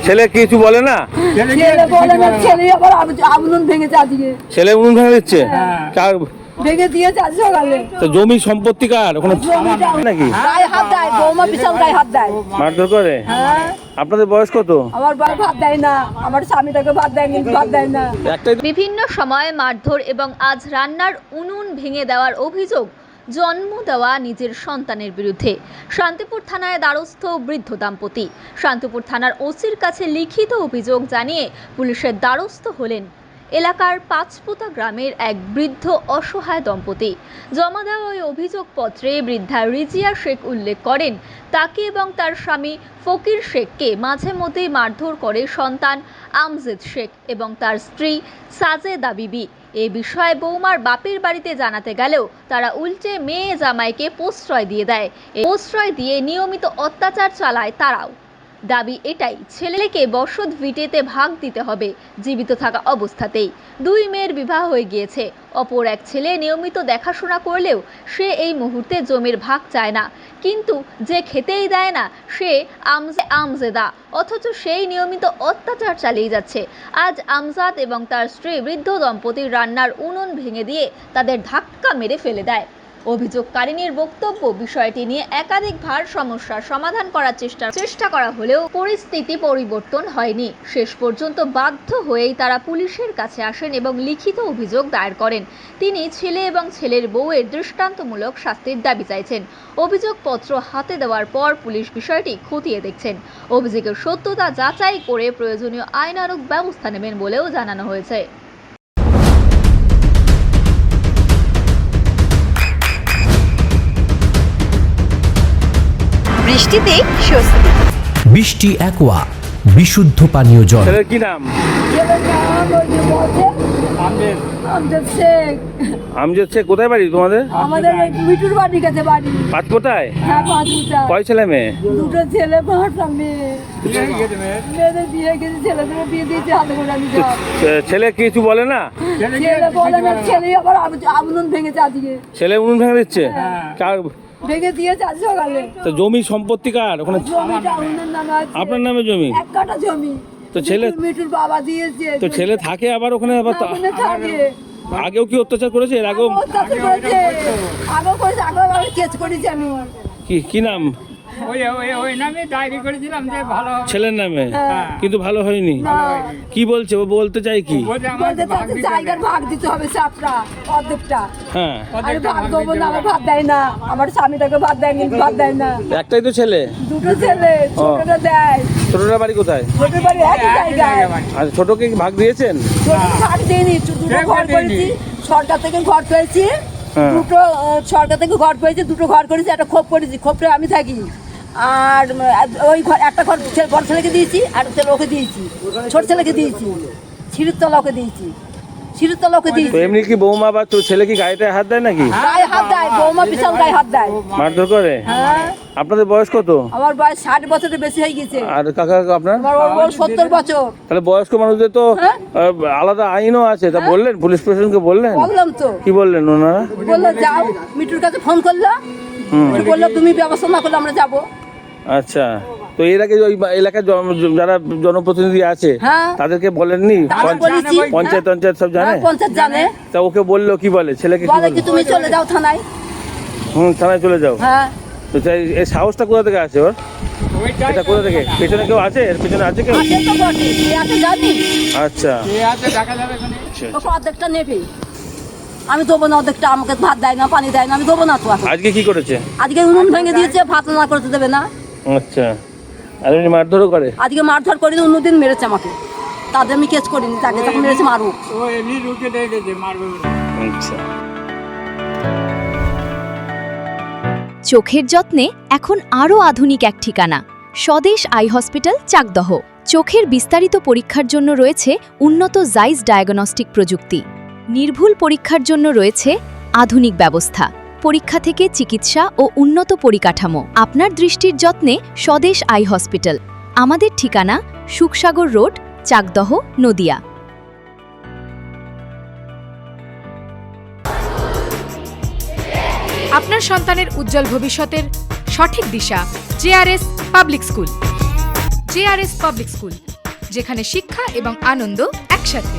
ছেলে কিছু বলে না? ছেলে আবার উনুন ভেঙেছে আজকে। ছেলে উনুন ভেঙে দিচ্ছে? কার ভেঙে দিয়েছে আজ সকালে। তো জমি সম্পত্তি কার ওখানে নাকি? গায়ে হাত দেয়, বৌমা বিশাল গায়ে হাত দেয়, মারধর করে। আপনাদের বয়স কত? আমার বাবা ভাত দেয় না, আমার স্বামীটাকে ভাত দেয়, কিন্তু ভাত দেয় না। বিভিন্ন সময় মারধর এবং আজ রান্নার উনুন ভেঙে দেওয়ার অভিযোগ জন্ম দেওয়া নিজের সন্তানের বিরুদ্ধে। শান্তিপুর থানায় দ্বারস্থ বৃদ্ধ দম্পতি। শান্তিপুর থানার ওসির কাছে লিখিত অভিযোগ জানিয়ে পুলিশের দ্বারস্থ হলেন এলাকার পাঁচপোতা গ্রামের এক বৃদ্ধ অসহায় দম্পতি। জমা দেওয়া ওই অভিযোগপত্রে বৃদ্ধা রিজিয়া শেখ উল্লেখ করেন, তাকে এবং তার স্বামী ফকির শেখকে মাঝে মধ্যেই মারধর করে সন্তান আমজেদ শেখ এবং তার স্ত্রী সাজেদা বিবি। এ বিষয়ে বৌমার বাপের বাড়িতে জানাতে গেলেও তারা উল্টে মেয়ে জামাইকে প্রশ্রয় দিয়ে দেয়। প্রশ্রয় দিয়ে নিয়মিত অত্যাচার চালায় তারাও। দাবি এটাই, ছেলেকে বসত ভিটেতে ভাগ দিতে হবে জীবিত থাকা অবস্থাতেই। দুই মেয়ের বিবাহ হয়ে গিয়েছে। অপর এক ছেলে নিয়মিত দেখাশোনা করলেও সে এই মুহূর্তে জমির ভাগ চায় না, কিন্তু যে খেতেই দেয় না সে আমজেদা, অথচ সেই নিয়মিত অত্যাচার চালিয়ে যাচ্ছে। আজ আমজাদ এবং তার স্ত্রী বৃদ্ধ দম্পতির রান্নার উনুন ভেঙে দিয়ে তাদের ধাক্কা মেরে ফেলে দেয়। অভিযোগকারিনীর বক্তব্য, বিষয়টি নিয়ে একাধিকবার সমস্যার সমাধান করার চেষ্টা করা হলেও পরিস্থিতি পরিবর্তন হয়নি। শেষ পর্যন্ত বাধ্য হয়েই তারা পুলিশের কাছে আসেন এবং লিখিত অভিযোগ দায়ের করেন। তিনি ছেলে এবং ছেলের বউয়ের দৃষ্টান্তমূলক শাস্তির দাবি চাইছেন। অভিযোগপত্র হাতে দেওয়ার পর পুলিশ বিষয়টি খতিয়ে দেখছেন। অভিযোগের সত্যতা যাচাই করে প্রয়োজনীয় আইনানুগ ব্যবস্থা নেবেন বলেও জানানো হয়েছে। বৃষ্টিতে স্বস্তি। বৃষ্টি অ্যাকোয়া বিশুদ্ধ পানীয় জল। ছেলের কি নাম? আমজেদ শেখ। আমজেদ শেখ। কোথায় বাড়ি তোমাদের? আমাদের মিটুর বাড়ি কাছে বাড়ি। পাঁচপোতায়? হ্যাঁ, পাঁচপোতা। কয় ছেলে মেয়ে? দুটো ছেলে, পাঁচটা মেয়ে। মেয়েদের বিয়ে গেছে, ছেলেদের বিয়ে দিয়েছে হাতে করে আমি সব। ছেলে কিছু বলে না? ছেলে বলে না, ছেলে আবার উনুন ভেঙেছে আজকে। ছেলে উনুন ভেঙে দিচ্ছে? কার ভেঙে দিয়েছে আজ সকালে। তো জমি সম্পত্তি কার ওখানে? জমিটা উনুন নামে আছে। আপনার নামে জমি? এক কাঠা জমি। তো ছেলে, মিটুর বাবা দিয়েছে। তো ছেলে থাকে আবার ওখানে? আবার ওখানে থাকে। আগেও কি অত্যাচার করেছে? এর আগেও অত্যাচার করেছে। আগেও করেছে, আগেও কেস করেছি আমি। কি নাম? ওই নামে ডায়েরি করেছিলাম যে ভালো ছেলের নামে, কিন্তু ভালো হয়নি। কি বলছে ও? বলতে চাই কি? বলতে চাচ্ছে জায়গার ভাগ দিতে হবে, সাপটা অর্ধেকটা। হ্যাঁ, আমি ভাগ দেবো না, আমার ভাত দেয় না, আমার স্বামীটাকে ভাত দেয়, কিন্তু ভাত দেয় না। একটাই তো ছেলে? দুটো ছেলে, ছোটটা দেয়। ছোটটা বাড়ি কোথায়? ছোটের বাড়ি একই জায়গায়। আর ছোটকে কি ভাগ দিয়েছেন? ছোটকে ভাগ দিইনি, দুটো ঘর করেছি, সরকার থেকে ঘর পেয়েছি। দুটো সরকার থেকে ঘর পেয়েছি, দুটো ঘর করেছি, একটা খোপ করেছি, খোপটা আমি থাকি। আর ওই ঘর একটা ঘর বড় ছেলেকে দিয়েছি, আর ছেলে ওকে দিয়েছি, ছোট ছেলেকে দিয়েছি, সিঁড়ির তলা ওকে দিয়েছি, সিঁড়ির তলা ওকে দিয়েছি। এমনি কি বৌমা বা তোর ছেলে কি গায়েতে হাত দেয় নাকি? গায়ে হাত দেয়, বৌমা বিশাল গায়ে হাত দেয়, মারধর করে। আপনাদের বয়স কত? আমার বয়স 60 বছরের বেশি হয়ে গেছে। আর কাকা আপনার? আমার বয়স 70 বছর। তাহলে বয়স্ক মানুষদের তো আলাদা আইনও আছে, তা বললেন? পুলিশ প্রশাসনকে বললেন? বললাম তো। কি বললেন ওনারা? বললো যাও, মিটুর কাছে ফোন করলো, বললো তুমি ব্যবস্থা না করলে আমরা যাবো। আচ্ছা, তো এর আগে ওই এলাকার যারা জনপ্রতিনিধি আছে তাদেরকে বলেননি? পঞ্চায়েত সব জানে? পঞ্চায়েত জানে। তা ওকে বললো, কি বলে? ছেলেকে কি বলে বলে? কি তুমি চলে যাও থানায়। থানায় চলে যাও। হ্যাঁ। তো এই সাহসটা কোথা থেকে আছে ওর? এটা কোথা থেকে? পেছনে কেউ আছে? এর পেছনে আছে কেউ? আছে তো বটে, কে আছে জানি। আচ্ছা, ওকে অর্ধেকটা নেবে, আমি দেবো না অর্ধেকটা। আমাকে ভাত দেয় না, পানি দেয় না, আমি দেবো না তো। আজকে কি করেছে? আজকে উনুন ভেঙে দিয়েছে, ভাত না করতে দেবে না। আচ্ছা, আর এমনি মারধরও করে? আজকে মারধর করিনি, অন্যদিন মেরেছে আমাকে, তাদের আমি কেস করিনি, তাকে তখন মেরেছে মারুক। আচ্ছা। চোখের যত্নে এখন আরও আধুনিক এক ঠিকানা, স্বদেশ আই হসপিটাল, চাকদহ। চোখের বিস্তারিত পরীক্ষার জন্য রয়েছে উন্নত জাইস ডায়াগনস্টিক প্রযুক্তি। নির্ভুল পরীক্ষার জন্য রয়েছে আধুনিক ব্যবস্থা, পরীক্ষা থেকে চিকিৎসা ও উন্নত পরিকাঠামো। আপনার দৃষ্টির যত্নে স্বদেশ আই হসপিটাল। আমাদের ঠিকানা সুখসাগর রোড, চাকদহ, নদিয়া। আপনার সন্তানের উজ্জ্বল ভবিষ্যতের সঠিক দিশা JRS public school. JRS public school, যেখানে শিক্ষা এবং আনন্দ একসাথে।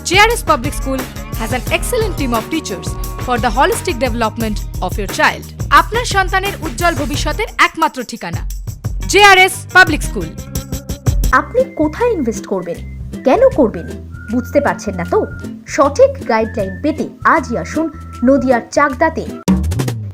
JRS Public School has an excellent team of teachers for the holistic development of your child. আপনার সন্তানের উজ্জ্বল ভবিষ্যতের একমাত্র ঠিকানা JRS Public School। আপনি কোথায় ইনভেস্ট করবেন, কেন করবেন, বুঝতে পারছেন না তো? সঠিক গাইডলাইন পেতে আজই আসুন নদিয়ার চাকদাতে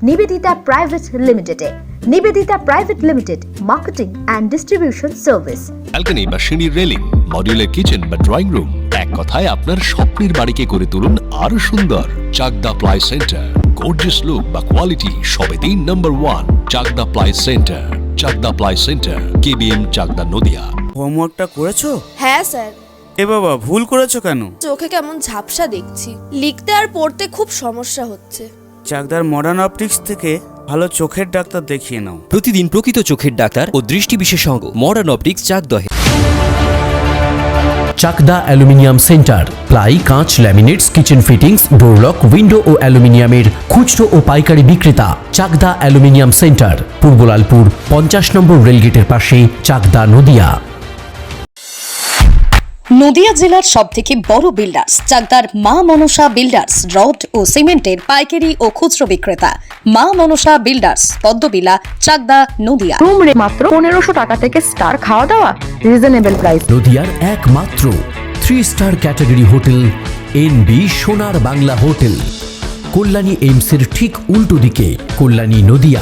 নিবেদিতা প্রাইভেট লিমিটেডে। Nivedita private limited, marketing and distribution service. Balcony বা সিঁড়ির রেলিং, মডিউলার কিচেন বা ড্রয়িং রুম, এক কথায় আপনার স্বপ্নের বাড়িকে করে তুলুন আরো সুন্দর। Chakda ply centre, gorgeous look বা কোয়ালিটি সবেতেই number 1। Chakda ply centre, Chakda ply centre, KBM Chakda Nadia. হোমওয়ার্কটা করেছো? হ্যাঁ স্যার। এ বাবা, ভুল করেছো কেন? চোখে কেমন ঝাপসা দেখছি, লিখতে আর পড়তে খুব সমস্যা হচ্ছে। চাকদার মডার্ন অপটিক্স থেকে ভালো চোখের ডাক্তার দেখিয়ে নাও। প্রতিদিন প্রকৃত চোখের ডাক্তার ও দৃষ্টি বিশেষজ্ঞ মডার্ন অপটিক্স চাকদহে। চাকদা অ্যালুমিনিয়াম সেন্টার, প্লাই, কাঁচ, laminates, kitchen fittings, door lock, window ও অ্যালুমিনিয়ামের খুচরো ও পাইকারি বিক্রেতা। চাকদা অ্যালুমিনিয়াম সেন্টার, পূর্ব লালপুর 50 নম্বর রেলগেটের পাশে, চাকদা নদিয়া। নদিয়া জেলার সবথেকে বড় বিল্ডার্স চাকদার মা মনসা বিল্ডার্স, রড ও সিমেন্টের পাইকারি ও খুচরো বিক্রেতা। মা মনসা বিল্ডার্স, পদ্মবিলা, চাকদা নদিয়া। রুম রে মাত্র 1500 টাকা থেকে স্টার, খাওয়া দাওয়া রিজনেবল প্রাইস। নদিয়ার একমাত্র 3 স্টার ক্যাটাগরি হোটেল NB সোনার বাংলা হোটেল, কল্যাণী এইমসের ঠিক উল্টো দিকে, কল্যাণী নদিয়া।